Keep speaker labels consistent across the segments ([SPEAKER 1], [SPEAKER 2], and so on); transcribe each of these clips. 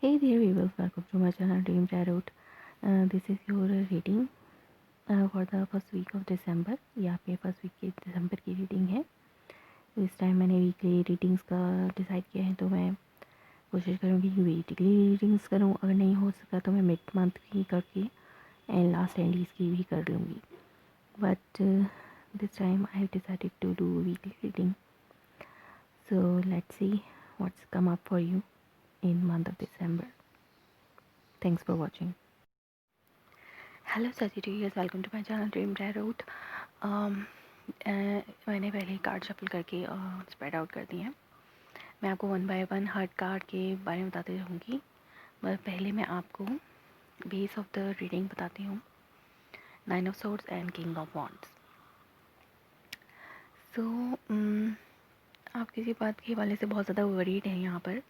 [SPEAKER 1] Hey there viewers, welcome to my channel Dream Tarot. This is your reading for the first week of December. ये आपके first week के दिसंबर की reading है। तो इस time मैंने वीकली रीडिंग्स का डिसाइड किया है, तो मैं कोशिश करूँगी कि वीकली रीडिंग्स करूँ। अगर नहीं हो सका तो मैं मिड मंथ की करके एंड लास्ट एंडीज की भी कर लूँगी, but this time I have decided to do weekly reading. So let's see what's come up for you in month of December. Thanks for watching. Hello Sagittarius, welcome to my channel dream tarot. मैंने पहले card shuffle करके spread out कर दिए हैं. मैं आपको one by one हर card के बारे में बताती रहूँगी, मगर पहले मैं आपको बेस ऑफ द रीडिंग बताती हूँ. 9 of swords and king of wands. So आप किसी बात के हवाले से बहुत ज़्यादा वरीड हैं. यहाँ पर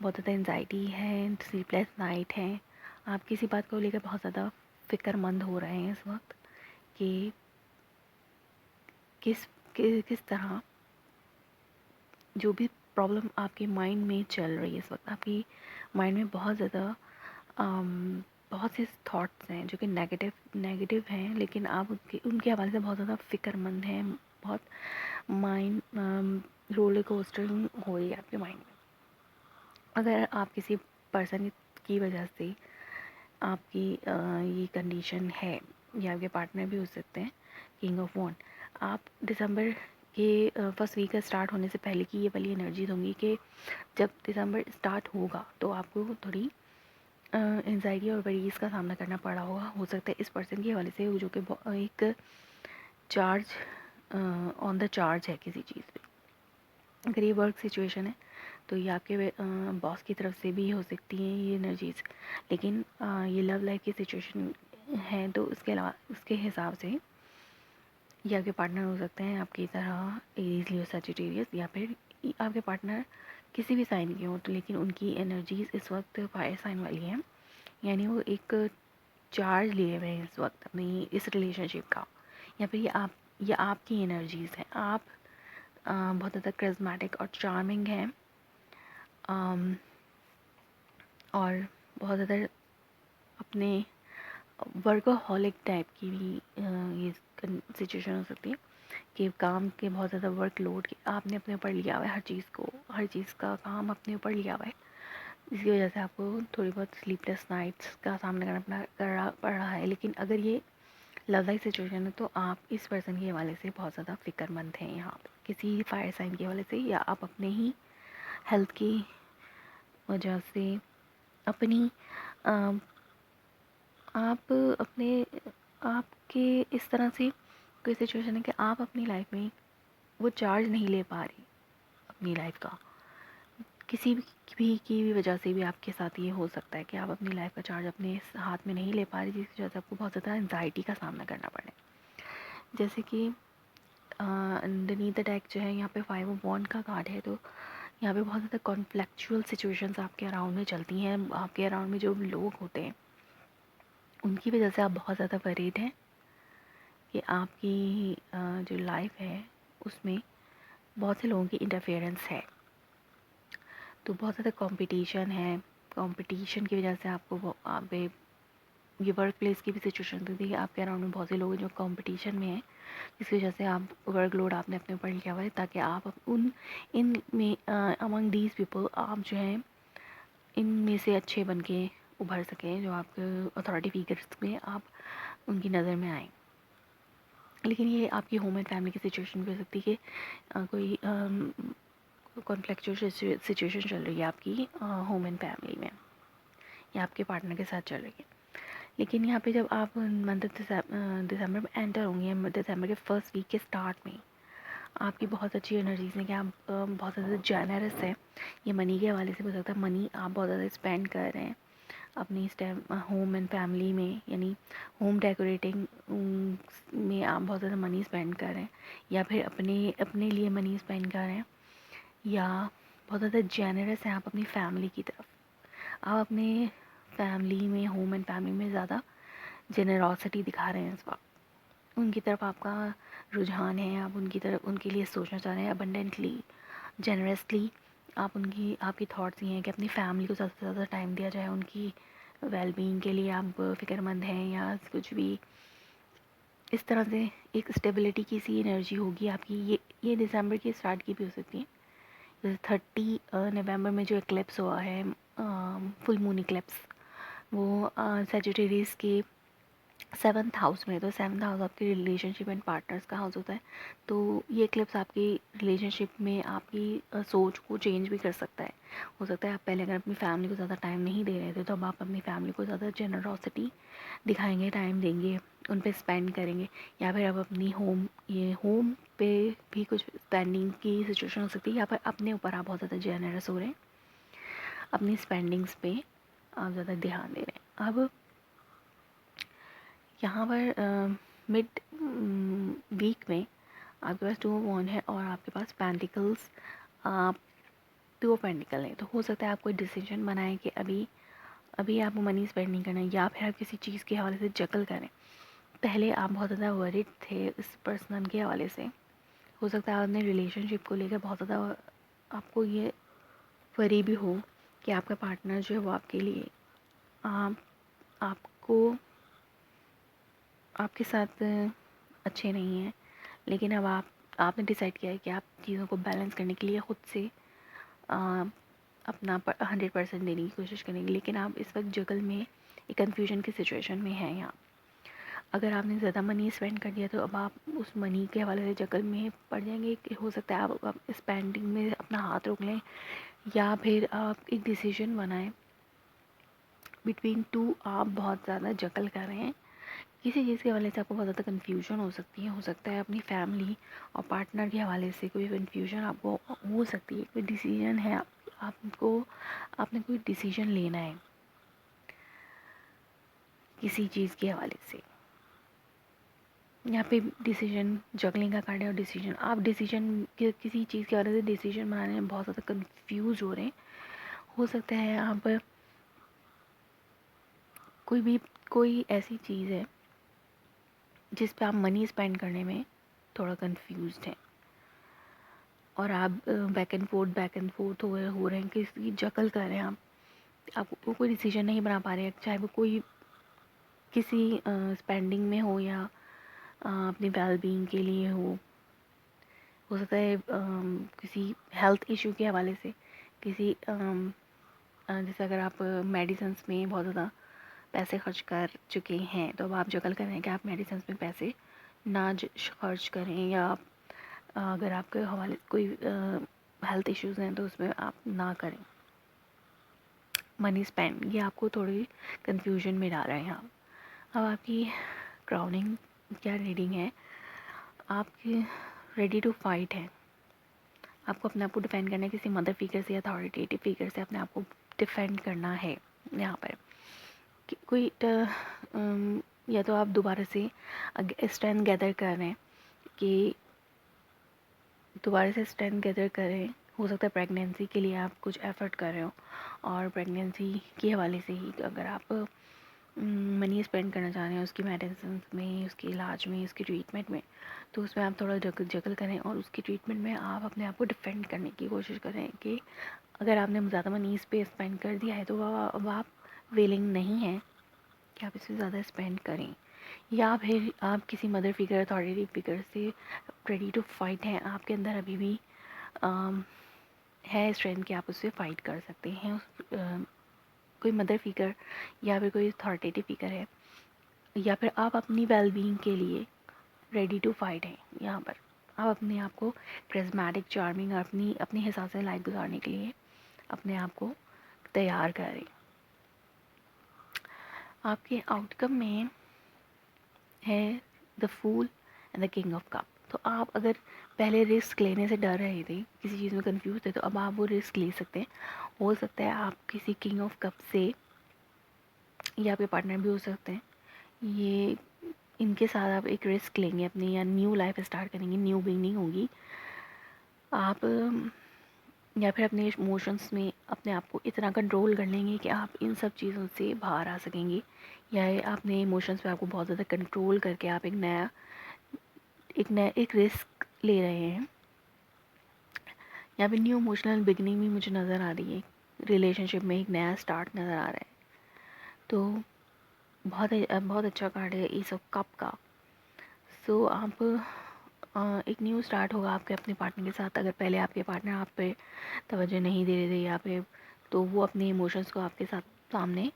[SPEAKER 1] बहुत ज़्यादा एंजाइटी है, स्लीपलेस नाइट है. आप किसी बात को लेकर बहुत ज़्यादा फ़िक्रमंद हो रहे हैं इस वक्त कि किस तरह जो भी प्रॉब्लम आपके माइंड में चल रही है इस वक्त. आपकी माइंड में बहुत ज़्यादा बहुत से थॉट्स हैं जो कि नेगेटिव हैं, लेकिन आप उनके हवाले से बहुत ज़्यादा फ़िक्रमंद हैं. बहुत माइंड रोलर कोस्टरिंग हो रही है आपके माइंड में. अगर आप किसी पर्सन की वजह से आपकी ये कंडीशन है, या आपके पार्टनर भी हो सकते हैं, किंग ऑफ वॉन्ड. आप दिसंबर के फर्स्ट वीक का स्टार्ट होने से पहले की ये वाली एनर्जीज होंगी कि जब दिसंबर स्टार्ट होगा तो आपको थोड़ी एंजाइटी और वरीज का सामना करना पड़ा होगा. हो सकता है इस पर्सन के हवाले से जो कि एक चार्ज ऑन द चार्ज है किसी चीज़ पे. अगर ये वर्क सिचुएशन है तो ये आपके बॉस की तरफ से भी हो सकती हैं ये एनर्जीज. लेकिन ये लव लाइफ की सिचुएशन है तो उसके अलावा उसके हिसाब से ये आपके पार्टनर हो सकते हैं आपकी तरह एरीज, लियो, सजिटेरियस, या फिर आपके पार्टनर किसी भी साइन के हों, तो लेकिन उनकी एनर्जीज इस वक्त फायर साइन वाली हैं. यानी वो एक चार्ज लिए हुए हैं इस वक्त अपनी इस रिलेशनशिप का. या फिर ये आपकी एनर्जीज़ हैं. आप बहुत ज़्यादा करिज्मेटिक और चार्मिंग हैं, और बहुत ज़्यादा अपने वर्कोहॉलिक टाइप की भी ये सिचुएशन हो सकती है कि काम के बहुत ज़्यादा वर्कलोड आपने अपने ऊपर लिया हुआ है. हर चीज़ का काम अपने ऊपर लिया हुआ है, जिसकी वजह से आपको थोड़ी बहुत स्लीपलेस नाइट्स का सामना करना पड़ रहा है. लेकिन अगर ये लव लाइफ सिचुएशन है तो आप इस पर्सन के हवाले से बहुत ज़्यादा फ़िक्रमंद हैं यहाँ पर, किसी फायर साइन के हवाले से, या आप अपने ही हेल्थ की वजह से अपनी आप अपने आपके इस तरह से कोई सिचुएशन है कि आप अपनी लाइफ में वो चार्ज नहीं ले पा रही अपनी लाइफ का. किसी भी की भी वजह से भी आपके साथ ये हो सकता है कि आप अपनी लाइफ का चार्ज अपने हाथ में नहीं ले पा रही, जिसकी वजह से आपको बहुत ज़्यादा एंजाइटी का सामना करना पड़े. जैसे कि अंडरनीथ द डेक जो है यहाँ पे 5 ऑफ वॉन्ड का कार्ड है, तो यहाँ पे बहुत ज़्यादा कॉन्फ्लिक्चुअल सिचुएशंस आपके अराउंड में चलती हैं. आपके अराउंड में जो लोग होते हैं उनकी वजह से आप बहुत ज़्यादा वरीड हैं कि आपकी जो लाइफ है उसमें बहुत से लोगों की इंटरफेरेंस है. तो बहुत ज़्यादा कंपटीशन है. कंपटीशन की वजह से आपको आप ये वर्क प्लेस की भी सिचुएशन होती है. आपके अराउंड में बहुत से लोग हैं जो कंपटीशन में हैं, जिसकी वजह से आप वर्कलोड आपने अपने ऊपर लिया हुआ है, ताकि आप इन में अमंग दीज पीपल आप जो हैं इनमें से अच्छे बन के उभर सकें, जो आपके अथॉरिटी फिगर्स में आप उनकी नज़र में आएँ. लेकिन ये आपकी होम एंड फैमिली की सिचुएशन भी हो सकती है कि कोई कॉन्फ्लिक्चुअल सिचुएशन चल रही है आपकी होम एंड फैमिली में, या आपके पार्टनर के साथ चल रही है. लेकिन यहाँ पे जब आप मंथ दिसंबर में एंटर होंगे, दिसंबर के फर्स्ट वीक के स्टार्ट में आपकी बहुत अच्छी एनर्जीज हैं कि आप बहुत ज़्यादा जेनरस हैं. ये मनी के हवाले से हो सकता है. मनी आप बहुत ज़्यादा स्पेंड कर रहे हैं अपनी इस टाइम होम एंड फैमिली में, यानी होम डेकोरेटिंग में आप बहुत ज़्यादा मनी स्पेंड कर रहे हैं, या फिर अपने लिए मनी स्पेंड कर रहे हैं, या बहुत ज़्यादा जेनरस हैं आप अपनी फैमिली की तरफ. आप अपने फैमिली में, होम एंड फैमिली में ज़्यादा जेनरॉसिटी दिखा रहे हैं इस वक्त. उनकी तरफ आपका रुझान है, आप उनकी तरफ उनके लिए सोचना चाह रहे हैं अबंडेंटली, जेनरसली. आपकी थॉट्स ये हैं कि अपनी फैमिली को ज़्यादा से ज़्यादा टाइम दिया जाए, उनकी वेलबींग के लिए आप फ़िक्रमंद हैं या कुछ भी इस तरह से एक स्टेबिलिटी की सी एनर्जी होगी आपकी। ये दिसंबर के स्टार्ट की भी हो सकती है। जैसे 30 नवंबर में जो एक्लिप्स हुआ है, फुल मून एक्लिप्स, वो सैजिटेरियस के 7th हाउस में, तो 7th हाउस आपके रिलेशनशिप एंड पार्टनर्स का हाउस होता है। तो ये क्लिप्स आपकी रिलेशनशिप में आपकी सोच को चेंज भी कर सकता है। हो सकता है आप पहले अगर अपनी फैमिली को ज़्यादा टाइम नहीं दे रहे थे, तो अब आप अपनी फैमिली को ज़्यादा जेनरॉसिटी दिखाएंगे, टाइम देंगे, उन पे स्पेंड करेंगे। या फिर आप अपनी होम पे भी कुछ स्पेंडिंग की सिचुएशन हो सकती है, या फिर अपने ऊपर आप बहुत ज़्यादा जेनरस हो रहे हैं, अपनी स्पेंडिंग्स पे आप ज़्यादा ध्यान दे रहे हैं। अब यहाँ पर मिड वीक में आपके पास 2 ऑफ वॉन्ड है और आपके पास पेंटिकल्स, 2 ऑफ पेंटिकल है। तो हो सकता है आप कोई डिसीजन बनाएं कि अभी आपको मनी स्पेंड नहीं करना, या फिर आप किसी चीज़ के हवाले से जकल करें। पहले आप बहुत ज़्यादा वरिड थे इस पर्सन के हवाले से। हो सकता है आपने रिलेशनशिप को लेकर बहुत ज़्यादा आपको ये वरी भी हो कि आपका पार्टनर जो है वो आपके लिए आप आपको आपके साथ अच्छे नहीं हैं। लेकिन अब आपने डिसाइड किया है कि आप चीज़ों को बैलेंस करने के लिए ख़ुद से अपना 100% देने की कोशिश करेंगे। लेकिन आप इस वक्त जगल में एक कन्फ्यूजन की सिचुएशन में हैं। यहाँ अगर आपने ज़्यादा मनी स्पेंड कर दिया, तो अब आप उस मनी के हवाले से जगल में पड़ जाएंगे कि हो सकता है आप स्पेंडिंग में अपना हाथ रोक लें, या फिर आप एक डिसीजन बनाएं बिटवीन टू। आप बहुत ज़्यादा जगल कर रहे हैं किसी चीज़ के हवाले से, आपको बहुत ज़्यादा कन्फ्यूजन हो सकती है। हो सकता है अपनी फैमिली और पार्टनर के हवाले से कोई कन्फ्यूजन आपको हो सकती है। कोई डिसीजन है आपने कोई डिसीजन लेना है किसी चीज़ के हवाले से। यहाँ पे डिसीजन जगलिंग का कार्ड है, और डिसीजन आप किसी चीज़ के हवाले से डिसीजन बनाने में बहुत ज़्यादा कन्फ्यूज हो रहे हैं। हो सकता है आप कोई ऐसी चीज़ है जिस पे आप मनी स्पेंड करने में थोड़ा कंफ्यूज्ड हैं, और आप बैक एंड फोर्थ हो रहे हैं, किसी जकल कर रहे हैं आप कोई डिसीजन नहीं बना पा रहे हैं, चाहे वो कोई किसी स्पेंडिंग में हो या अपनी वेलबींग के लिए हो सकता है किसी हेल्थ इशू के हवाले से, किसी जैसे अगर आप मेडिसिन्स में बहुत ज़्यादा पैसे खर्च कर चुके हैं, तो अब आप जगल कर रहे हैं कि आप मेडिसिन्स में पैसे ना खर्च करें, या अगर आपके हवाले कोई हेल्थ इश्यूज़ हैं तो उसमें आप ना करें मनी स्पेंड। ये आपको थोड़ी कंफ्यूजन में डाल रहे हैं आप। अब आपकी क्राउनिंग क्या रीडिंग है, आपकी रेडी टू फाइट है। आपको अपने आप को डिफेंड करना है, किसी मदर फिगर से या अथॉरिटेटिव फिगर से अपने आप को डिफेंड करना है। यहाँ पर कोई या तो आप दोबारा से स्ट्रेंथ गैदर कर रहे हैं कि दोबारा से स्ट्रेंथ गैदर करें। हो सकता है प्रेगनेंसी के लिए आप कुछ एफर्ट कर रहे हो, और प्रेगनेंसी के हवाले से ही अगर आप मनी स्पेंड करना चाह रहे हैं उसकी मेडिसिन में, उसके इलाज में, उसकी ट्रीटमेंट में, तो उसमें आप थोड़ा जगल करें, और उसकी ट्रीटमेंट में आप अपने आप को डिफेंड करने की कोशिश करें कि अगर आपने ज़्यादा मनी इस पे स्पेंड कर दिया है, तो अब आप विलिंग नहीं हैं कि आप इससे ज़्यादा स्पेंड करें। या फिर आप किसी मदर फिगर, अथॉरिटी फिगर से रेडी टू फाइट हैं। आपके अंदर अभी भी है स्ट्रेंथ कि आप उससे फाइट कर सकते हैं। कोई मदर फिगर या फिर कोई अथॉरिटेटिव फिगर है, या फिर आप अपनी वेलबींग के लिए रेडी टू फाइट हैं। यहाँ पर आप अपने आप को क्रिस्मेटिक, चार्मिंग और अपने हिसाब से लाइफ गुजारने के लिए अपने आप को तैयार करें। आपके आउटकम में है the fool and the king of cup. तो आप अगर पहले रिस्क लेने से डर रहे थे, किसी चीज़ में कंफ्यूज थे, तो अब आप वो रिस्क ले सकते हैं। हो सकता है आप किसी किंग ऑफ कप से, या आपके पार्टनर भी हो सकते हैं, ये इनके साथ आप एक रिस्क लेंगे अपनी, या न्यू लाइफ स्टार्ट करेंगे, न्यू बिगनिंग होगी। आप या फिर अपने इमोशंस में अपने आप को इतना कंट्रोल कर लेंगे कि आप इन सब चीज़ों से बाहर आ सकेंगे, या अपने इमोशंस पे आपको बहुत ज़्यादा कंट्रोल करके आप एक रिस्क ले रहे हैं यहाँ पे न्यू इमोशनल बिगनिंग भी मुझे नज़र आ रही है, रिलेशनशिप में एक नया स्टार्ट नज़र आ रहा है। तो बहुत अच्छा कार्ड है ईस ऑफ कप का। सो आप एक न्यू स्टार्ट होगा आपके अपने पार्टनर के साथ। अगर पहले आपके पार्टनर आप पे तवज्जो नहीं दे रहे थे या पे, तो वो अपने इमोशंस को आपके साथ सामने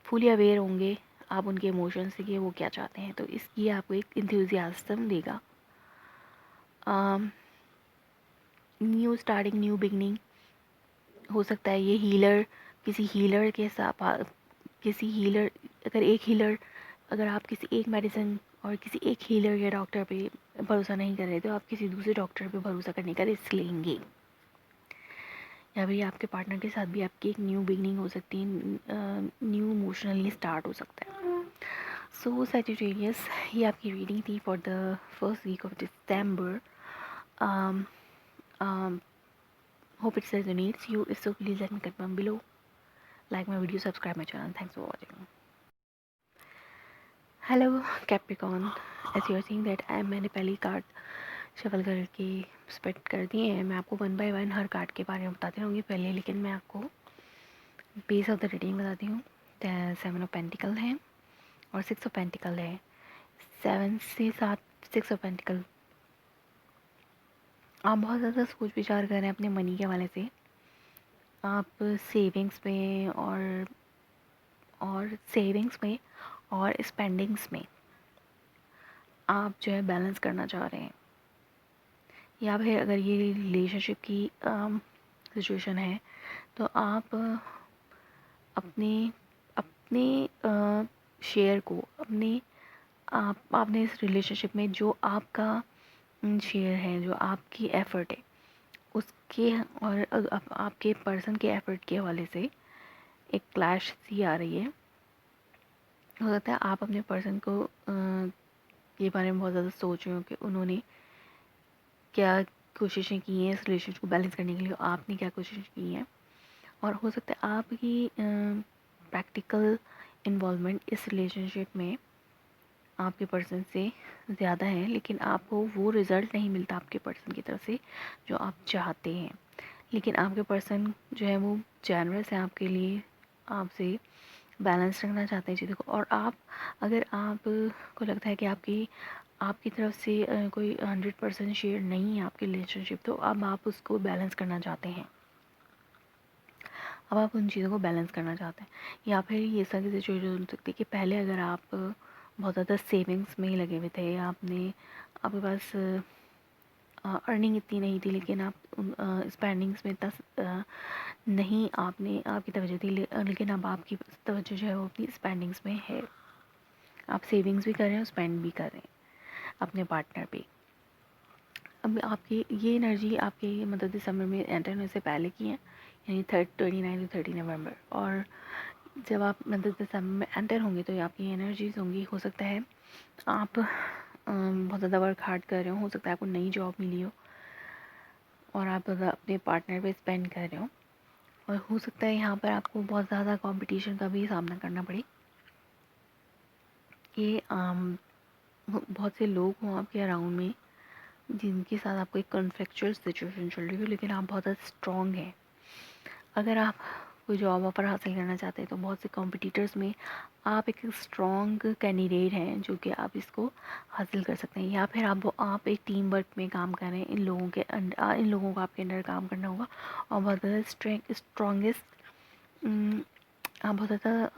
[SPEAKER 1] फुली अवेयर होंगे आप उनके इमोशंस से कि वो क्या चाहते हैं, तो इसकी आपको एक इंथ्यूजियाज्म देगा। न्यू स्टार्टिंग, न्यू बिगनिंग हो सकता है। ये हीलर, किसी हीलर के साथ, किसी हीलर, अगर एक हीलर, अगर आप किसी एक मेडिसिन और किसी एक हीलर या डॉक्टर पे भरोसा नहीं कर रहे तो आप किसी दूसरे डॉक्टर पे भरोसा करने का रिस्क लेंगे। या फिर आपके पार्टनर के साथ भी आपकी एक न्यू बिगनिंग हो सकती है, न्यू इमोशनली स्टार्ट हो सकता है। सो सैजिटेरियस, ये आपकी रीडिंग थी for the first week of December. Hope it resonates you. If so, please let me confirm below. Like my video, subscribe my channel. Thanks for watching. Hello Capricorn, as you are seeing that मैंने पहली card shuffle करके spread कर दिए हैं। मैं आपको one by one हर card के बारे में बताती रहूँगी पहले, लेकिन मैं आपको बेस ऑफ द रीडिंग बताती हूँ। 7 ऑफ पेंटिकल है और 6 ऑफ पेंटिकल है। 6 ऑफ पेंटिकल, आप बहुत ज़्यादा सोच विचार कर रहे हैं अपने मनी के हवाले से। आप सेविंग्स में और सेविंग्स में और स्पेंडिंग्स में आप जो है बैलेंस करना चाह रहे हैं। या फिर अगर ये रिलेशनशिप की सिचुएशन है तो आप अपने अपने शेयर को, आपने इस रिलेशनशिप में जो आपका शेयर है, जो आपकी एफ़र्ट है उसके और आपके पर्सन के एफ़र्ट के हवाले से एक क्लैश सी आ रही है। हो सकता है आप अपने पर्सन को ये बारे में बहुत ज़्यादा सोच रहे हो कि उन्होंने क्या कोशिशें की हैं इस रिलेशनशिप को बैलेंस करने के लिए, आपने क्या कोशिश की है। और हो सकता है आपकी प्रैक्टिकल इन्वॉल्वमेंट इस रिलेशनशिप में आपके पर्सन से ज़्यादा है, लेकिन आपको वो रिज़ल्ट नहीं मिलता आपके पर्सन की तरफ से जो आप चाहते हैं। लेकिन आपके पर्सन जो है वो जेनरस है आपके लिए, आपसे बैलेंस रखना चाहते हैं चीज़ों को। और आप, अगर आप को लगता है कि आपकी तरफ से कोई 100% शेयर नहीं है आपकी रिलेशनशिप, तो अब आप उसको बैलेंस करना चाहते हैं। अब आप उन चीज़ों को बैलेंस करना चाहते हैं। या फिर ये सारी सिचुएशन हो सकती है कि पहले अगर आप बहुत ज़्यादा सेविंग्स में ही लगे हुए थे, आपके पास अर्निंग इतनी नहीं थी, लेकिन आप स्पेंडिंग्स में इतना नहीं आपकी तवज्जो थी, लेकिन अब आपकी तवज्जो जो है वो अपनी स्पेंडिंग्स में है। आप सेविंग्स भी कर रहे हैं और स्पेंड भी कर रहे हैं अपने पार्टनर पे। अब आपकी ये एनर्जी आपके मतलब दिसंबर में एंटर होने से पहले की है, यानी 29 to 30 नवंबर। और जब आप मतलब दिसंबर में एंटर होंगे तो आपकी एनर्जीज होंगी। हो सकता है आप बहुत ज़्यादा वर्क हार्ड कर रहे हो सकता है आपको नई जॉब मिली हो और आप अपने पार्टनर पे स्पेंड कर रहे हो। और हो सकता है यहाँ पर आपको बहुत ज़्यादा कंपटीशन का भी सामना करना पड़े। ये बहुत से लोग हों आपके अराउंड में जिनके साथ आपको एक कॉन्फ्लिक्चुअल सिचुएशन चल रही हो, लेकिन आप बहुत ज़्यादा स्ट्रॉन्ग हैं। अगर आप कोई जॉब ऑफ़र हासिल करना चाहते हैं तो बहुत से कॉम्पिटिटर्स में आप एक स्ट्रॉन्ग कैंडिडेट हैं जो कि आप इसको हासिल कर सकते हैं। या फिर आप एक टीम वर्क में काम कर रहे हैं, इन लोगों को आपके अंडर काम करना होगा। और बहुत ज़्यादा स्ट्रॉन्गेस्ट, आप बहुत ज़्यादा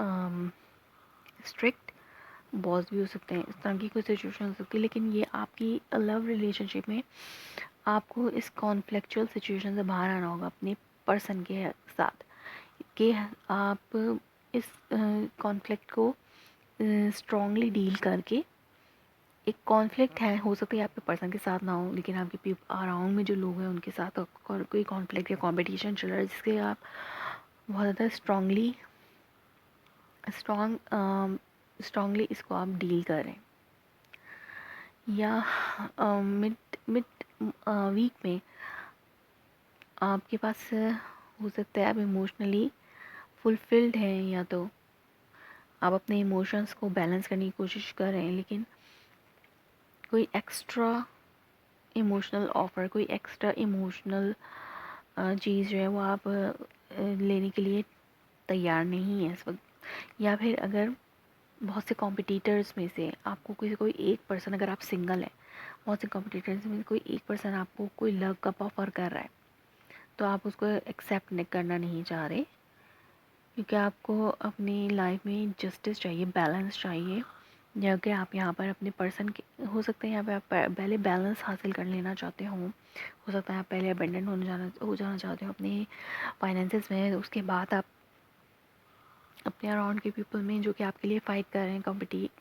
[SPEAKER 1] स्ट्रिक्ट बॉस भी हो सकते हैं। इस तरह की कोई सिचुएशन हो सकती है। लेकिन ये आपकी लव रिलेशनशिप में आपको इस कॉन्फ्लिक्चुअल सिचुएशन से बाहर आना होगा अपने पर्सन के साथ, कि आप इस कॉन्फ्लिक्ट को स्ट्रॉन्गली डील करके, एक कॉन्फ्लिक्ट है, हो सकता है आपके पर्सन के साथ ना हो, लेकिन आपके अराउंड में जो लोग हैं उनके साथ कोई कॉन्फ्लिक्ट या कंपटीशन चल रहा है जिसके आप बहुत ज़्यादा स्ट्रॉन्गली इसको आप डील करें। या मिड मिड वीक में आपके पास हो सकता है आप इमोशनली फुलफिल्ड हैं, या तो आप अपने इमोशंस को बैलेंस करने की कोशिश कर रहे हैं, लेकिन कोई एक्स्ट्रा इमोशनल ऑफ़र, कोई एक्स्ट्रा इमोशनल चीज़ जो है वो आप लेने के लिए तैयार नहीं है इस वक्त। या फिर अगर बहुत से कॉम्पिटिटर्स में से आपको किसी कोई एक पर्सन, अगर आप सिंगल हैं, बहुत से कॉम्पिटिटर्स में कोई एक पर्सन आपको कोई लव कप ऑफ़र कर रहा है, तो आप उसको एक्सेप्ट करना नहीं चाह रहे, क्योंकि आपको अपनी लाइफ में जस्टिस चाहिए, बैलेंस चाहिए। या कि आप यहाँ पर अपने पर्सन के, हो सकता है यहाँ पे आप पहले बैलेंस हासिल कर लेना चाहते हो सकता है आप पहले अबेंडेंट हो जाना चाहते हो अपने फाइनेंसेस में, उसके बाद आप अपने अराउंड के पीपल में जो कि आपके लिए फ़ाइट कर रहे हैं,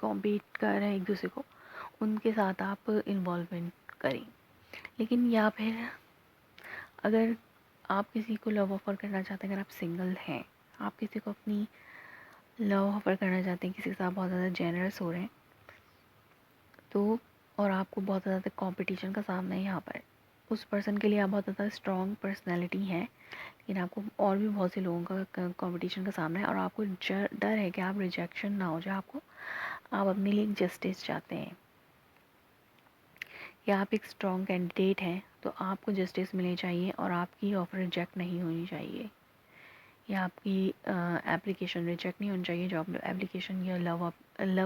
[SPEAKER 1] कॉम्पीट कर रहे हैं एक दूसरे को, उनके साथ आप इन्वॉल्वमेंट करें। लेकिन या फिर अगर आप किसी को लव ऑफ़र करना चाहते हैं, अगर आप सिंगल हैं, आप किसी को अपनी लव ऑफ़र करना चाहते हैं, किसी के साथ बहुत ज़्यादा जेनरस हो रहे हैं, तो और आपको बहुत ज़्यादा कंपटीशन का सामना है यहाँ पर, उस पर्सन के लिए आप बहुत ज़्यादा स्ट्रॉन्ग पर्सनैलिटी है, लेकिन आपको और भी बहुत से लोगों का कंपटीशन का सामना है, और आपको डर है कि आप रिजेक्शन ना हो जाए आपको, आप अपने लिए एक जस्टिस चाहते हैं, या आप एक स्ट्रॉन्ग कैंडिडेट हैं तो आपको जस्टिस मिलनी चाहिए और आपकी ऑफ़र रिजेक्ट नहीं होनी चाहिए, या आपकी एप्लीकेशन रिजेक्ट नहीं होनी चाहिए, जो आप एप्लीकेशन या लव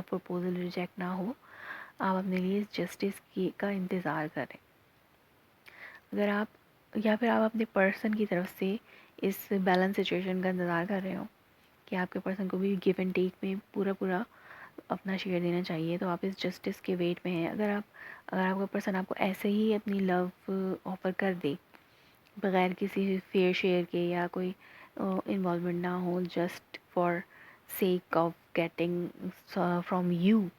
[SPEAKER 1] प्रपोजल रिजेक्ट ना हो, आप अपने लिए जस्टिस की का इंतज़ार करें। अगर आप, या फिर आप अपने पर्सन की तरफ से इस बैलेंस सिचुएशन का इंतज़ार कर रहे हो कि आपके पर्सन को भी गिव एंड टेक में पूरा पूरा अपना शेयर देना चाहिए, तो आप इस जस्टिस के वेट में हैं। अगर आपका पर्सन आपको ऐसे ही अपनी लव ऑफ़र कर दे बग़ैर किसी फेयर शेयर के, या कोई इन्वॉल्वमेंट ना हो, just for sake of getting from you,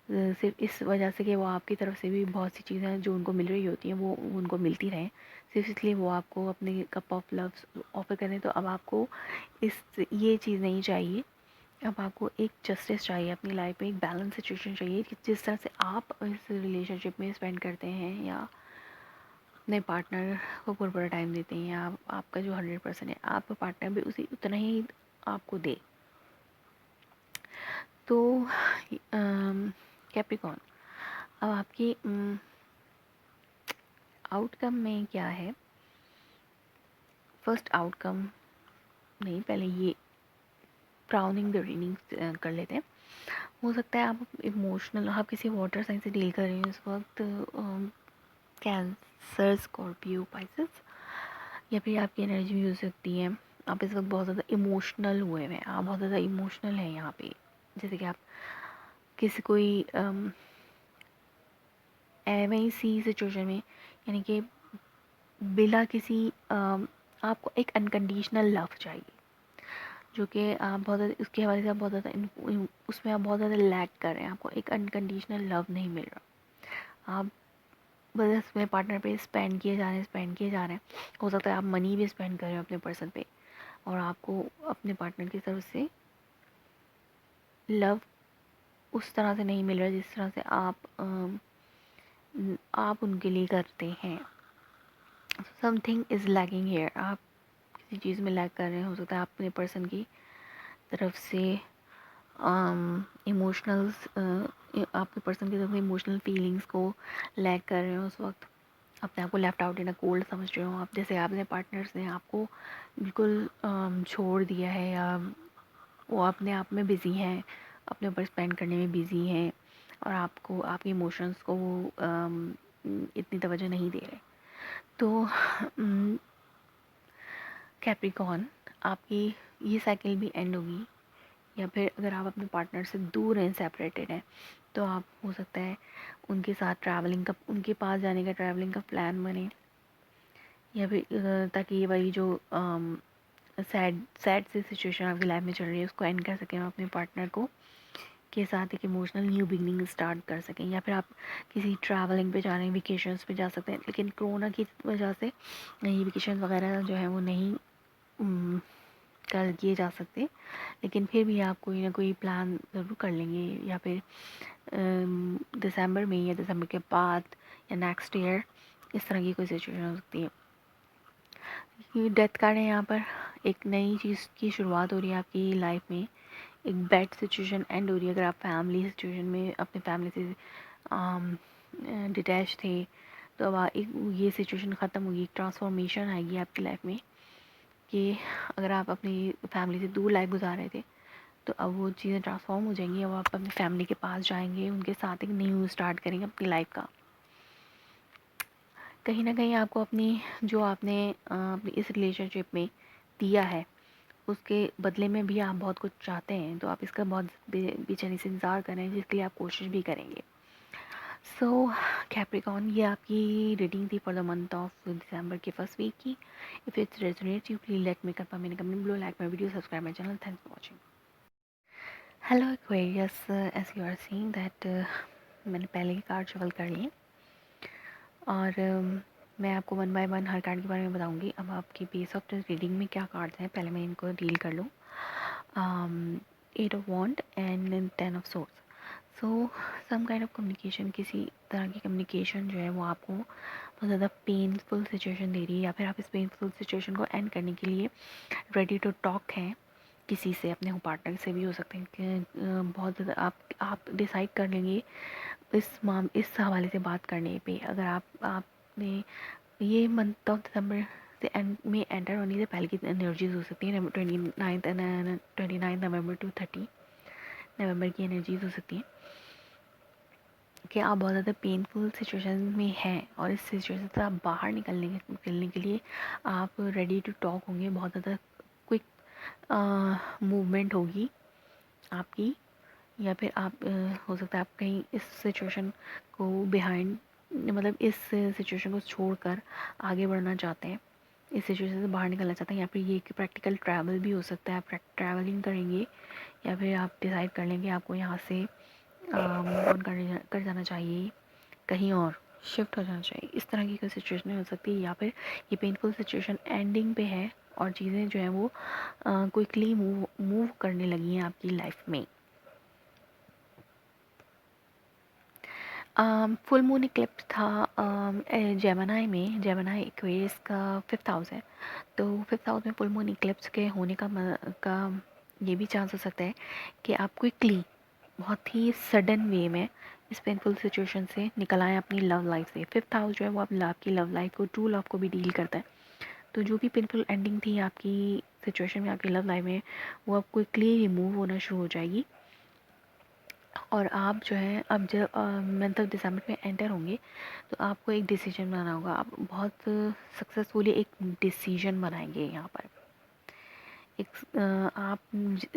[SPEAKER 1] सिर्फ इस वजह से कि वो आपकी तरफ से भी बहुत सी चीज़ें जो उनको मिल रही होती हैं वो उनको मिलती रहें, सिर्फ इसलिए वो आपको अपने कप ऑफ लव ऑफ़र करें, तो अब आपको ये चीज़ नहीं चाहिए। अब आपको एक जस्टिस चाहिए अपनी लाइफ में, एक बैलेंस सिचुएशन चाहिए कि जिस तरह से आप इस रिलेशनशिप में स्पेंड करते हैं या अपने पार्टनर को पूरा टाइम देते हैं, या आपका जो 100% है, आपका पार्टनर भी उसी उतना ही आपको दे। तो कैप्रिकॉर्न, अब आपकी आउटकम में क्या है, फर्स्ट आउटकम नहीं, पहले ये क्राउनिंग द रीडिंग कर लेते हैं। हो सकता है आप इमोशनल, आप किसी वाटर साइन से डील कर रहे हैं इस वक्त, कैंसर, स्कॉर्पियो, पाइसेस, या फिर आपकी एनर्जी भी हो सकती है, आप इस वक्त बहुत ज़्यादा इमोशनल हुए हैं, आप बहुत ज़्यादा इमोशनल हैं यहाँ पे, जैसे कि आप किसी कोई एवं सी सिचुएशन में, यानी कि बिना किसी आपको एक अनकंडीशनल लव चाहिए, जो कि आप बहुत ज़्यादा उसके हवाले से आप बहुत ज़्यादा उसमें आप बहुत ज़्यादा लैक कर रहे हैं, आपको एक अनकंडीशनल लव नहीं मिल रहा, आप बस अपने पार्टनर पे स्पेंड किए जा रहे हैं, हो सकता है आप मनी भी स्पेंड कर रहे हो अपने पर्सन पे, और आपको अपने पार्टनर की तरफ से लव उस तरह से नहीं मिल रहा जिस तरह से आप उनके लिए करते हैं। समथिंग इज़ लैकिंग हेयर, आप किसी चीज़ में लैक कर रहे हैं, हो सकता है आप अपने पर्सन की तरफ से इमोशनल्स आपके पर्सन की तरफ से इमोशनल फीलिंग्स को लैक कर रहे हो उस वक्त, अपने आप को left out in a cold समझ रहे हो आप, जैसे आपने पार्टनर्स ने आपको बिल्कुल छोड़ दिया है, या वो अपने आप में बिज़ी हैं, अपने ऊपर स्पेंड करने में बिज़ी हैं, और आपको आपके इमोशंस को वो इतनी तवज्जो नहीं दे रहे। तो कैप्रिकॉर्न, आपकी ये साइकिल भी एंड होगी, या फिर अगर आप अपने पार्टनर से दूर हैं, सेपरेटेड हैं, तो आप हो सकता है उनके साथ ट्रैवलिंग का, उनके पास जाने का ट्रैवलिंग का प्लान बने, या फिर ताकि ये वाली जो सैड सैड सी सिचुएशन आपकी लाइफ में चल रही है उसको एंड कर सकें, अपने पार्टनर को के साथ एक इमोशनल न्यू बिगनिंग स्टार्ट कर सकें, या फिर आप किसी ट्रैवलिंग पे जा रहे हैं, वेकेशंस पे जा सकते हैं, लेकिन कोरोना की वजह से ये वेकेशन वगैरह जो है वो नहीं कर किए जा सकते, लेकिन फिर भी आप कोई ना कोई प्लान ज़रूर कर लेंगे, या फिर दिसंबर में या दिसंबर के बाद या नेक्स्ट ईयर, इस तरह की कोई सिचुएशन हो सकती है। ये डेथ कार्ड है, यहाँ पर एक नई चीज़ की शुरुआत हो रही है आपकी लाइफ में, एक बैड सिचुएशन एंड हो रही है। अगर आप फैमिली सिचुएशन में अपने फैमिली से डिटैच थे, तो अब एक ये सिचुएशन ख़त्म होगी, एक ट्रांसफॉर्मेशन आएगी आपकी लाइफ में कि अगर आप अपनी फैमिली से दूर लाइफ गुजार रहे थे तो अब वो चीज़ें ट्रांसफॉर्म हो जाएंगी। अब आप अपनी फैमिली के पास जाएंगे, उनके साथ एक न्यू स्टार्ट करेंगे अपनी लाइफ का। कहीं ना कहीं आपको अपनी जो आपने अपनी इस रिलेशनशिप में दिया है उसके बदले में भी आप बहुत कुछ चाहते हैं, तो आप इसका बहुत बेचैनी से इंतज़ार करें, जिसके लिए आप कोशिश भी करेंगे। सो कैप्रिकॉन, ये आपकी रीडिंग थी for the month of December के फर्स्ट वीक की। If it's resonates you please let me confirm in comment below, like my video, subscribe my channel. Thanks for watching. Hello Aquarius, as you are seeing that मैंने पहले ही card shuffle कर लिए और मैं आपको one by one हर card के बारे में बताऊंगी। अब आपकी बेस ऑफ द रीडिंग में क्या कार्ड्स हैं, पहले मैं इनको डील कर लूँ। 8 of wand and 10 of swords. So some kind of communication, किसी तरह की कम्युनिकेशन जो है वो आपको बहुत ज़्यादा पेनफुल सिचुएशन दे रही है, या फिर आप इस पेनफुल सिचुएशन को एंड करने के लिए रेडी टू टॉक हैं किसी से, अपने पार्टनर से भी हो सकते हैं कि बहुत ज़्यादा आप डिसाइड कर लेंगे इस हवाले से बात करने पे। अगर आपने ये मंथ ऑफ दिसंबर से में एंटर होने से पहले की एनर्जीज हो सकती है, 29 नवंबर टू 30 नवंबर की एनर्जीज हो सकती हैं कि आप बहुत ज़्यादा पेनफुल सिचुएशन में हैं और इस सिचुएशन से आप बाहर निकलने के लिए आप रेडी टू टॉक होंगे। बहुत ज़्यादा क्विक मूवमेंट होगी आपकी, या फिर आप हो सकता है आप कहीं इस सिचुएशन को मतलब इस सिचुएशन को छोड़कर आगे बढ़ना चाहते हैं, इस सिचुएशन से बाहर निकलना चाहते हैं, या फिर ये कि प्रैक्टिकल ट्रैवल भी हो सकता है, आप ट्रैवलिंग करेंगे, या फिर आप डिसाइड कर लेंगे आपको यहाँ से मूव ऑन कर जाना चाहिए, कहीं और शिफ्ट हो जाना चाहिए। इस तरह की कोई सिचुएशन हो सकती है, या फिर ये पेनफुल सिचुएशन एंडिंग पे है और चीज़ें जो हैं वो क्विकली मूव करने लगी हैं आपकी लाइफ में। फुल मून इक्लिप्स था जेमिनी में। जेमिनी एक्वेरियस का 5th हाउस है, तो 5th हाउस में फुल मून इक्लिप्स के होने का ये भी चांस हो सकता है कि आप क्विकली बहुत ही सडन वे में इस पेनफुल सिचुएशन से निकल आएँ अपनी लव लाइफ से। 5th हाउस जो है वो आपकी लव लाइफ को, ट्रू लव को भी डील करता है। तो जो भी पेनफुल एंडिंग थी आपकी सिचुएशन में, आपकी लव लाइफ में, वो अब क्विकली रिमूव होना शुरू हो जाएगी। और आप जो है अब जब मंथ ऑफ दिसंबर में एंटर होंगे तो आपको एक डिसीजन बनाना होगा। आप बहुत सक्सेसफुली एक डिसीजन बनाएंगे यहाँ पर। आप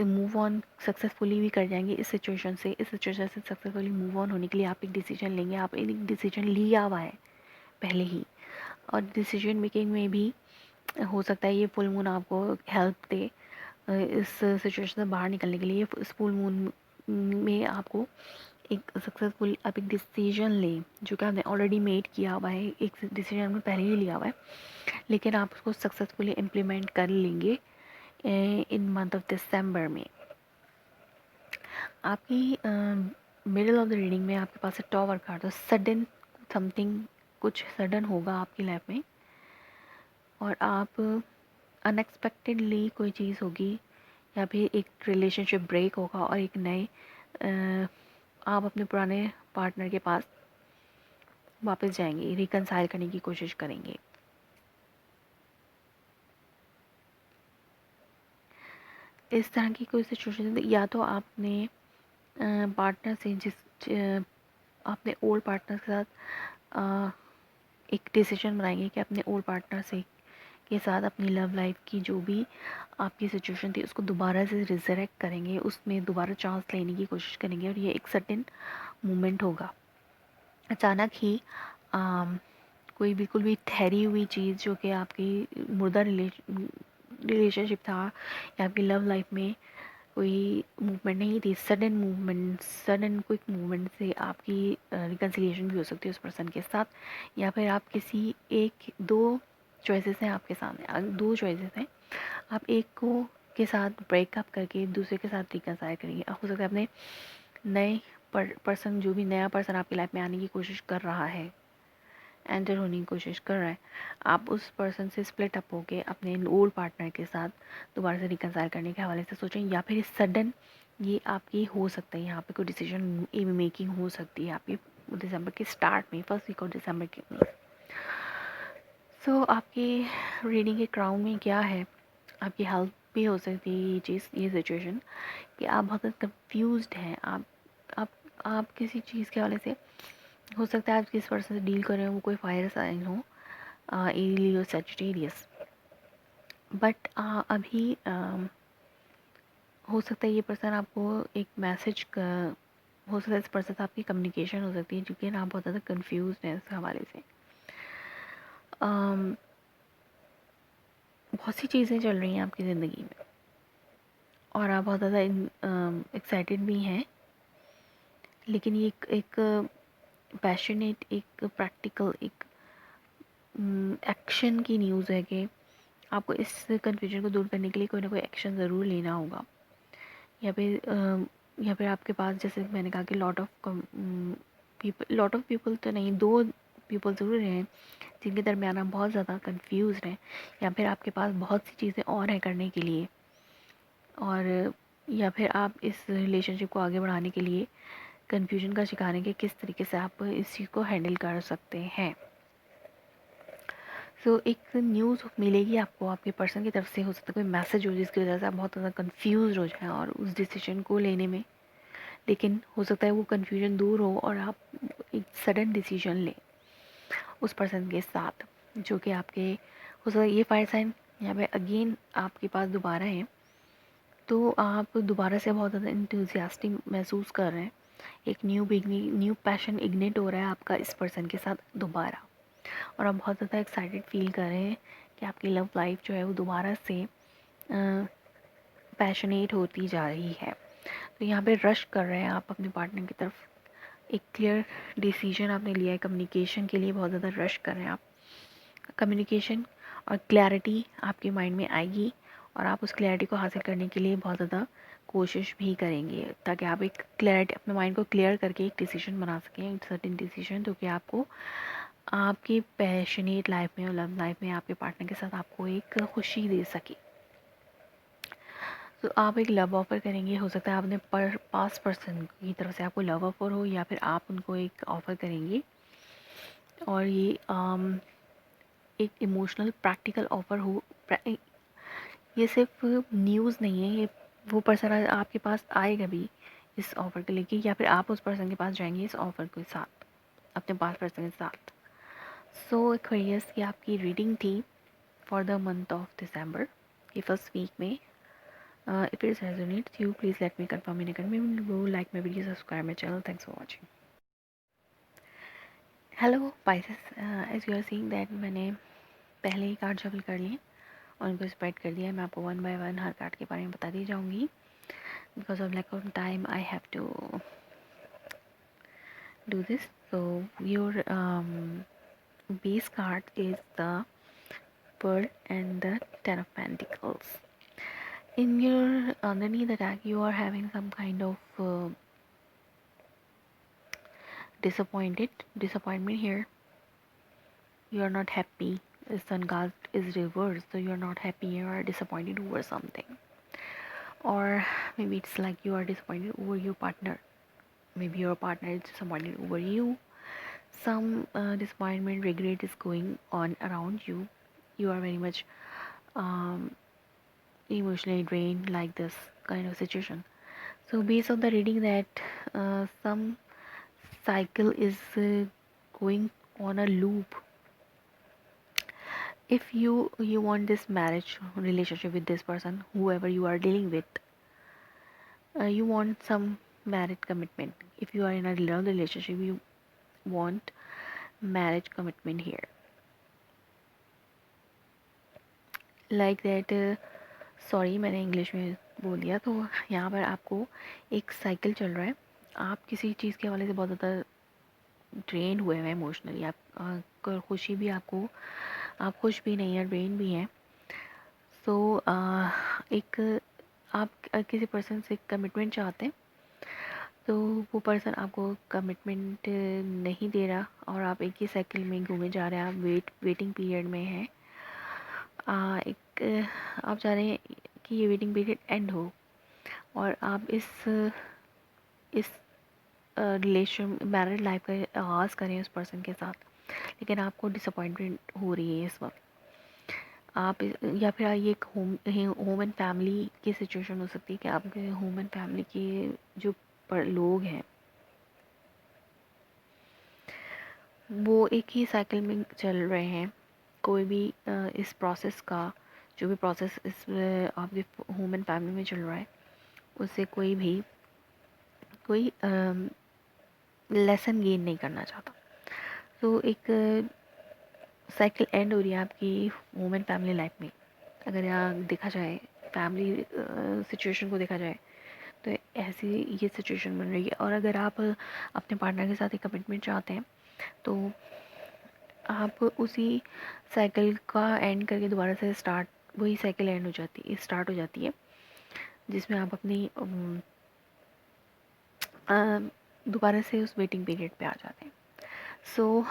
[SPEAKER 1] मूव ऑन सक्सेसफुली भी कर जाएंगे इस सिचुएशन से। इस सिचुएशन से सक्सेसफुली मूव ऑन होने के लिए आप एक डिसीजन लेंगे। आप एक डिसीजन लिया हुआ है पहले ही, और डिसीजन मेकिंग में भी हो सकता है ये फुल मून आपको हेल्प दे इस सिचुएशन से बाहर निकलने के लिए। इस फुल मून में आपको एक सक्सेसफुल आप एक डिसीजन लें जो कि आपने ऑलरेडी मेड किया हुआ है, एक डिसीजन आपने पहले ही लिया हुआ है, लेकिन आप उसको सक्सेसफुली इम्प्लीमेंट कर लेंगे इन मंथ ऑफ दिसंबर में। आपकी मिडिल ऑफ द रीडिंग में आपके पास टॉवर कार्ड, तो सडन समथिंग, कुछ सडन होगा आपकी लाइफ में और आप अनएक्सपेक्टेडली कोई चीज़ होगी, या फिर एक रिलेशनशिप ब्रेक होगा और एक नए आप अपने पुराने पार्टनर के पास वापस जाएंगे, रिकनसाइल करने की कोशिश करेंगे। इस तरह की कोई सिचुएशन, या तो आपने पार्टनर से अपने ओल्ड पार्टनर के साथ एक डिसीजन बनाएंगे कि अपने ओल्ड पार्टनर से के साथ अपनी लव लाइफ की जो भी आपकी सिचुएशन थी उसको दोबारा से रिजरेक्ट करेंगे, उसमें दोबारा चांस लेने की कोशिश करेंगे। और ये एक सडन मोमेंट होगा, अचानक ही कोई बिल्कुल भी ठहरी हुई चीज़ जो कि आपकी मुर्दा रिलेशनशिप था या आपकी लव लाइफ में कोई मूवमेंट नहीं थी, sudden movement, sudden quick movement से आपकी रिकन्सिलिएशन भी हो सकती है उस पर्सन के साथ। या फिर आप किसी एक दो चॉइसेस हैं आपके सामने, दो चॉइसेस हैं, आप एक को के साथ ब्रेकअप करके दूसरे के साथ रिकन्साइल करेंगे। हो सकता है अपने नए पर्सन, जो भी नया पर्सन आपकी लाइफ में आने की कोशिश कर रहा है, एंटर होने की कोशिश कर रहा है, आप उस पर्सन से स्प्लिट अप होके अपने ओल्ड पार्टनर के साथ दोबारा से रिकन्साइल करने के हवाले से सोचें। या फिर सडन ये आपकी हो सकता है, यहाँ पे कोई डिसीजन मेकिंग हो सकती है आपकी दिसंबर के स्टार्ट में, फर्स्ट वीक ऑफ दिसंबर के में। सो आपकी रीडिंग के क्राउन में क्या है, आपकी हेल्प भी हो सकती है ये चीज़, ये सिचुएशन कि आप बहुत कंफ्यूज्ड हैं। आप आप किसी चीज़ के हवाले से, हो सकता है आप किस पर्सन से डील कर रहे हो वो कोई फायर साइन हो, लियो सजिटेरियस, बट अभी हो सकता है ये पर्सन आपको एक मैसेज हो सकता है इस पर्सन से आपकी कम्युनिकेशन हो सकती है, क्योंकि ना आप बहुत ज़्यादा कंफ्यूज हैं इस हवाले से। बहुत सी चीज़ें चल रही हैं आपकी ज़िंदगी में और आप बहुत ज़्यादा एक्साइटेड भी हैं, लेकिन ये एक पैशनेट, एक प्रैक्टिकल, एक एक्शन की न्यूज़ है कि आपको इस कन्फ्यूजन को दूर करने के लिए कोई ना कोई एक्शन ज़रूर लेना होगा। या फिर आपके पास, जैसे मैंने कहा कि लॉट ऑफ पीपल तो नहीं, दो पीपल ज़रूर हैं जिनके दरमियान आप बहुत ज़्यादा कंफ्यूज हैं, या फिर आपके पास बहुत सी चीज़ें और हैं करने के लिए, और या फिर आप इस रिलेशनशिप को आगे बढ़ाने के लिए कंफ्यूजन का शिकार हैं कि किस तरीके से आप इस चीज़ को हैंडल कर सकते हैं। सो एक न्यूज़ मिलेगी आपको आपके पर्सन की तरफ से, हो सकता है कोई मैसेज हो जिसकी वजह से आप बहुत ज़्यादा कंफ्यूज हो जाएं और उस डिसीजन को लेने में, लेकिन हो सकता है वो कंफ्यूजन दूर हो और आप एक सडन डिसीजन लें उस पर्सन के साथ, जो कि आपके, हो सकता है ये फायर साइन यहाँ पे अगेन आपके पास दोबारा है, तो आप दोबारा से बहुत ज़्यादा इंथुजियास्टिक महसूस कर रहे हैं, एक new beginning, new passion ignite हो रहा है आपका इस पर्सन के साथ दोबारा, और आप बहुत ज़्यादा एक्साइटेड फील कर रहे हैं कि आपकी लव लाइफ जो है वो दोबारा से पैशनेट होती जा रही है। तो यहाँ पे रश कर रहे हैं आप अपने पार्टनर की तरफ, एक क्लियर डिसीजन आपने लिया है कम्युनिकेशन के लिए, बहुत ज़्यादा रश कर रहे हैं आप। कम्युनिकेशन और क्लैरिटी आपके माइंड में आएगी और आप उस क्लैरिटी को हासिल करने के लिए बहुत ज़्यादा कोशिश भी करेंगे, ताकि आप एक क्लैरिटी, अपने माइंड को क्लियर करके एक डिसीजन बना सकें, एक सर्टेन डिसीजन, जो कि आपको आपकी पैशनेट लाइफ में और लव लाइफ में आपके पार्टनर के साथ आपको एक खुशी दे सके। तो आप एक लव ऑफ़र करेंगे, हो सकता है आपने पास पर्सन की तरफ से आपको लव ऑफ़र हो, या फिर आप उनको एक ऑफ़र करेंगे, और ये एक इमोशनल प्रैक्टिकल ऑफ़र हो। ये सिर्फ न्यूज़ नहीं है, ये वो पर्सन आपके पास आएगा भी इस ऑफ़र को लेके, या फिर आप उस पर्सन के पास जाएंगे इस ऑफ़र के साथ, अपने पास पर्सन के साथ। सो एक्वेरियस की आपकी रीडिंग थी फॉर द मंथ ऑफ दिसंबर, ये फर्स्ट वीक में। If it resonates you, please let me confirm in a comment below, like my video, subscribe my channel. Thanks for watching. Hello Pisces, as you are seeing that मैंने पहले ही card shuffle कर लिए और उनको spread कर दिया है। मैं आपको वन बाय वन हर कार्ड के बारे में बता दी जाऊँगी। Because of lack of time I have to do this. So your base card is the Pearl and the Ten of Pentacles. In your underneath the deck, you are having some kind of disappointment here. You are not happy. The sun card is reversed, so you are not happy. You are disappointed over something, or maybe it's like you are disappointed over your partner. Maybe your partner is disappointed over you. Some disappointment, regret is going on around you. You are very much um, emotionally drained, like this kind of situation. So based on the reading that some cycle is going on a loop. If you want this marriage relationship with this person, whoever you are dealing with, you want some marriage commitment. If you are in a love relationship, you want marriage commitment here, like that. Sorry मैंने English में बोल दिया। तो यहाँ पर आपको एक cycle चल रहा है, आप किसी चीज़ के हवाले से बहुत ज़्यादा ड्रेन हुए हैं इमोशनली। आप खुशी भी, आपको आप खुश भी नहीं हैं, ड्रेन भी हैं। सो एक आप किसी पर्सन से कमिटमेंट चाहते हैं, तो वो पर्सन आपको कमिटमेंट नहीं दे रहा और आप एक ही साइकिल में घूमे जा रहे हैं। आप वेटिंग पीरियड में हैं। आप चाह रहे हैं कि ये वेटिंग पीरियड एंड हो और आप इस रिलेशन मैरिड लाइफ का आगाज़ करें उस पर्सन के साथ। लेकिन आपको डिसअपॉइंटमेंट हो रही है इस वक्त। आप या फिर ये एक होम एंड फैमिली की सिचुएशन हो सकती है कि आपके होम एंड फैमिली के जो लोग हैं वो एक ही साइकिल में चल रहे हैं। कोई भी इस प्रोसेस का जो भी प्रोसेस इस आपके होम एंड फैमिली में चल रहा है उससे कोई लेसन गेन नहीं करना चाहता। तो एक साइकिल एंड हो रही है आपकी होम एंड फैमिली लाइफ में। अगर यहाँ देखा जाए फैमिली सिचुएशन को देखा जाए तो ऐसी ये सिचुएशन बन रही है। और अगर आप अपने पार्टनर के साथ एक कमिटमेंट चाहते हैं तो आप उसी साइकिल का एंड करके दोबारा से वही साइकिल एंड हो जाती है, स्टार्ट हो जाती है, जिसमें आप अपनी दोबारा से उस वेटिंग पीरियड पे आ जाते हैं। सो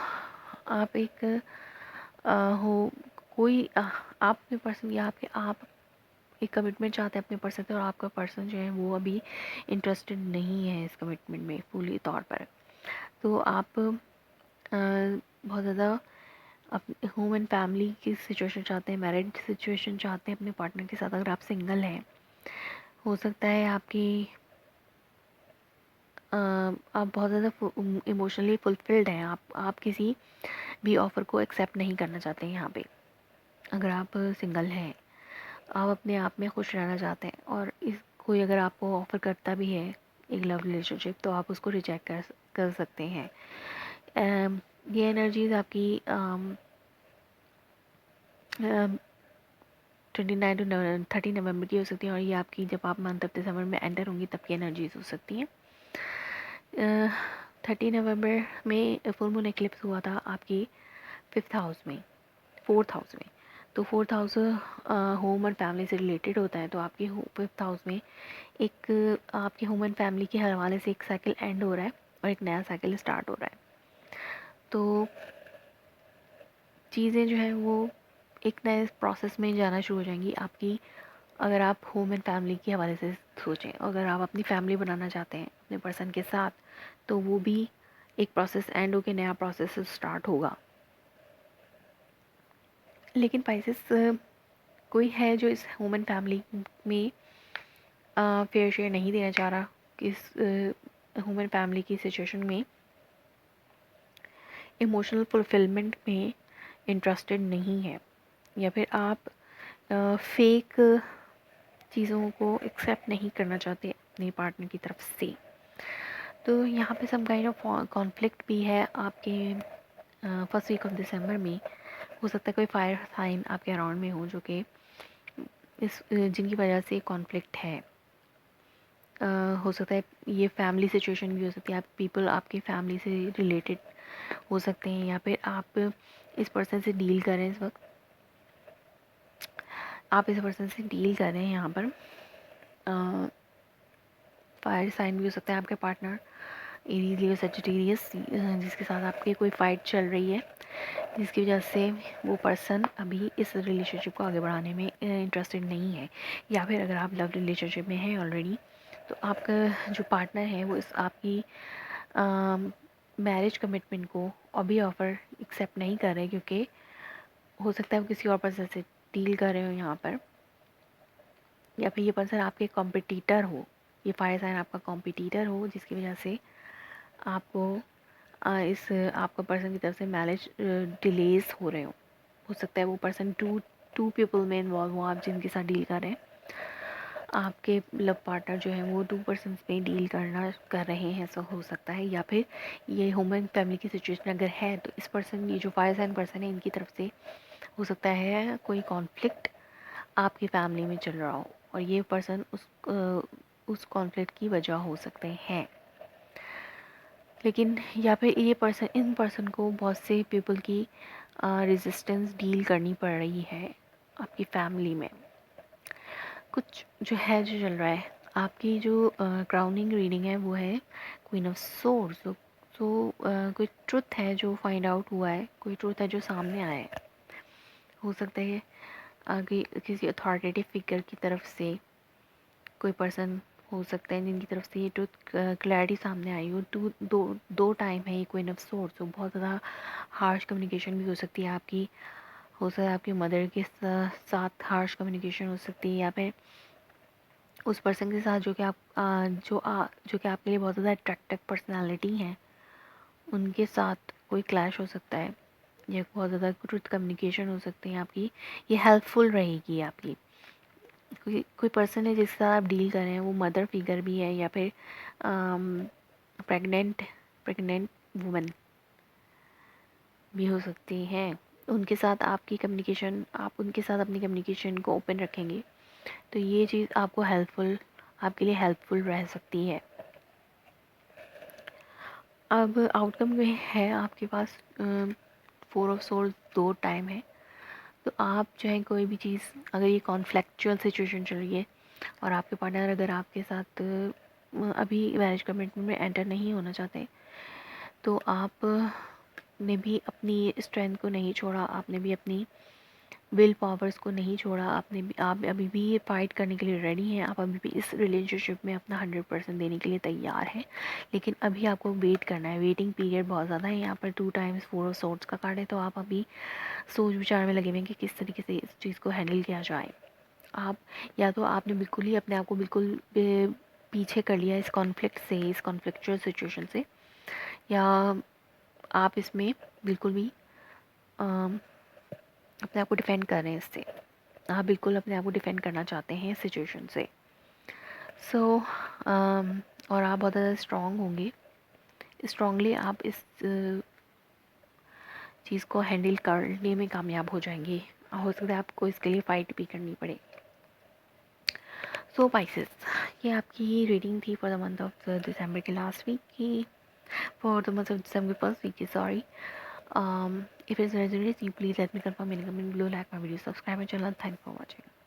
[SPEAKER 1] आप एक हो कोई आप अपने पर्सन या आप एक कमिटमेंट चाहते हैं अपने पर्सन से और आपका पर्सन जो है वो अभी इंटरेस्टेड नहीं है इस कमिटमेंट में फुली तौर पर। तो आप बहुत ज़्यादा अपने होम एंड फैमिली की सिचुएशन चाहते हैं, मैरिड सिचुएशन चाहते हैं अपने पार्टनर के साथ। अगर आप सिंगल हैं हो सकता है आप बहुत ज़्यादा इमोशनली फुलफिल्ड हैं। आप किसी भी ऑफ़र को एक्सेप्ट नहीं करना चाहते हैं यहाँ पे। अगर आप सिंगल हैं आप अपने आप में खुश रहना चाहते हैं और इस कोई अगर आपको ऑफ़र करता भी है एक लव रिलेशनशिप तो आप उसको रिजेक्ट कर सकते हैं। ये एनर्जीज आपकी 29 टू 30 नवंबर की हो सकती हैं और ये आपकी जब आप मंथ ऑफ दिसंबर में एंटर होंगी तब की एनर्जीज हो सकती हैं। 30 नवंबर में फुल मून एक्लिप्स हुआ था आपकी 5th हाउस में, 4th हाउस में। तो 4th हाउस होम और फैमिली से रिलेटेड होता है। तो आपके 5th हाउस में एक आपके होम एंड फैमिली के हवाले से एक साइकिल एंड हो रहा है और एक नया साइकिल स्टार्ट हो रहा है। तो चीज़ें जो है वो एक नए प्रोसेस में जाना शुरू हो जाएंगी आपकी। अगर आप होम एंड फैमिली के हवाले से सोचें, अगर आप अपनी फैमिली बनाना चाहते हैं अपने पर्सन के साथ तो वो भी एक प्रोसेस एंड होकर नया प्रोसेस स्टार्ट होगा। लेकिन पाइसेस कोई है जो इस होम एंड फैमिली में फेयर शेयर नहीं देना चाह रहा कि इस होम एंड फैमिली की सिचुएशन में इमोशनल फुलफिलमेंट में इंटरेस्टेड नहीं है, या फिर आप फेक चीज़ों को एक्सेप्ट नहीं करना चाहते अपने पार्टनर की तरफ से। तो यहाँ पे सम काइंड ऑफ कॉन्फ्लिक्ट भी है आपके 1st वीक ऑफ दिसंबर में। हो सकता है कोई फायर साइन आपके अराउंड में हो जो कि जिनकी वजह से कॉन्फ्लिक्ट है। हो सकता है ये फैमिली सिचुएशन भी हो सकती है। आप पीपल आपकी फैमिली से रिलेटेड हो सकते हैं या फिर आप इस पर्सन से डील कर रहे हैं इस वक्त। आप इस पर्सन से डील कर रहे हैं यहाँ पर। फायर साइन भी हो सकता है आपके पार्टनर, एरीज लियो सजिटेरियस, जिसके साथ आपकी कोई फाइट चल रही है जिसकी वजह से वो पर्सन अभी इस रिलेशनशिप को आगे बढ़ाने में इंटरेस्टेड नहीं है। या फिर अगर आप लव रिलेशनशिप में हैं ऑलरेडी तो आपका जो पार्टनर है वो इस आपकी मैरिज कमिटमेंट को अभी ऑफ़र एक्सेप्ट नहीं कर रहे क्योंकि हो सकता है वो किसी और पर्सन से डील कर रहे हो यहाँ पर, या फिर ये पर्सन आपके कॉम्पिटिटर हो। ये फायर साइन आपका कॉम्पिटिटर हो जिसकी वजह से आपको इस आपका पर्सन की तरफ से मैरिज डिलेज हो रहे हो सकता है वो पर्सन टू पीपल में इन्वॉल्व हो आप जिनके साथ डील कर रहे हैं। आपके लव पार्टनर जो है वो 2 पर्सन्स में डील कर रहे हैं, ऐसा हो सकता है। या फिर ये ह्यूमन एंड फैमिली की सिचुएशन अगर है तो इस पर्सन, ये जो फायर साइन पर्सन है, इनकी तरफ से हो सकता है कोई कॉन्फ्लिक्ट आपकी फैमिली में चल रहा हो और ये पर्सन उस कॉन्फ्लिक्ट की वजह हो सकते हैं। लेकिन या फिर ये पर्सन, इन पर्सन को बहुत से पीपल की रेजिस्टेंस डील करनी पड़ रही है आपकी फैमिली में। कुछ जो चल रहा है आपकी जो क्राउनिंग रीडिंग है वो है क्वीन ऑफ सोर्ड्स। कोई ट्रुथ है जो फाइंड आउट हुआ है, कोई ट्रुथ है जो सामने आया है। हो सकता है आगे किसी अथॉरिटेटिव फिगर की तरफ से कोई पर्सन हो सकते हैं जिनकी तरफ से ये ट्रुथ क्लैरिटी सामने आई हो। दो टाइम है ये क्वीन ऑफ सोर्ड्स, तो बहुत ज़्यादा हार्श कम्युनिकेशन भी हो सकती है आपकी। हो सकता है आपकी मदर के साथ हार्श कम्युनिकेशन हो सकती है, या फिर उस पर्सन के साथ जो कि जो कि आपके लिए बहुत ज़्यादा अट्रैक्टिव पर्सनालिटी हैं, उनके साथ कोई क्लैश हो सकता है। या बहुत ज़्यादा ट्रुथ कम्युनिकेशन हो सकती है आपकी। ये हेल्पफुल रहेगी आपकी। कोई पर्सन है जिसके साथ आप डील कर रहे हैं, वो मदर फिगर भी है, या फिर प्रेग्नेंट प्रेग्नेंट वुमेन भी हो सकती हैं। उनके साथ आपकी कम्युनिकेशन, आप उनके साथ अपनी कम्युनिकेशन को ओपन रखेंगे तो ये चीज़ आपको हेल्पफुल, आपके लिए हेल्पफुल रह सकती है। अब आउटकम में है आपके पास 4 ऑफ सोर्ड्स, 2 टाइम है। तो आप जो है कोई भी चीज़, अगर ये कॉन्फ्लिक्चुअल सिचुएशन चल रही है और आपके पार्टनर अगर आपके साथ अभी मैरिज कमिटमेंट में एंटर नहीं होना चाहते, तो आप ने भी अपनी स्ट्रेंथ को नहीं छोड़ा, आपने भी अपनी विल पावर्स को नहीं छोड़ा, आप अभी भी ये फाइट करने के लिए रेडी हैं। आप अभी भी इस रिलेशनशिप में अपना 100% देने के लिए तैयार हैं। लेकिन अभी आपको वेट करना है, वेटिंग पीरियड बहुत ज़्यादा है। यहाँ पर 2 टाइम्स 4 ऑफ सोर्ड्स का कार्ड है, तो आप अभी सोच विचार में लगे हुए हैं कि किस तरीके से इस चीज़ को हैंडल किया जाए। आप, या तो आपने बिल्कुल ही अपने आप को बिल्कुल पीछे कर लिया इस कॉन्फ्लिक्ट से, इस कॉन्फ्लिक्चुअल सिचुएशन से, या आप इसमें बिल्कुल भी अपने आप को डिफेंड कर रहे हैं इससे। आप बिल्कुल अपने आप को डिफेंड करना चाहते हैं इस सिचुएशन से। सो और आप बहुत ज़्यादा स्ट्रॉन्ग होंगे, स्ट्रॉन्गली आप इस चीज़ को हैंडल करने में कामयाब हो जाएंगे। हो सकता है आपको इसके लिए फ़ाइट भी करनी पड़े। सो पाइसेस, ये आपकी रीडिंग थी for the month of December के लास्ट वीक की, for the month of December first week की, sorry. If it resonates, you please let me confirm in the comment below, like my video, subscribe my channel. Thanks for watching.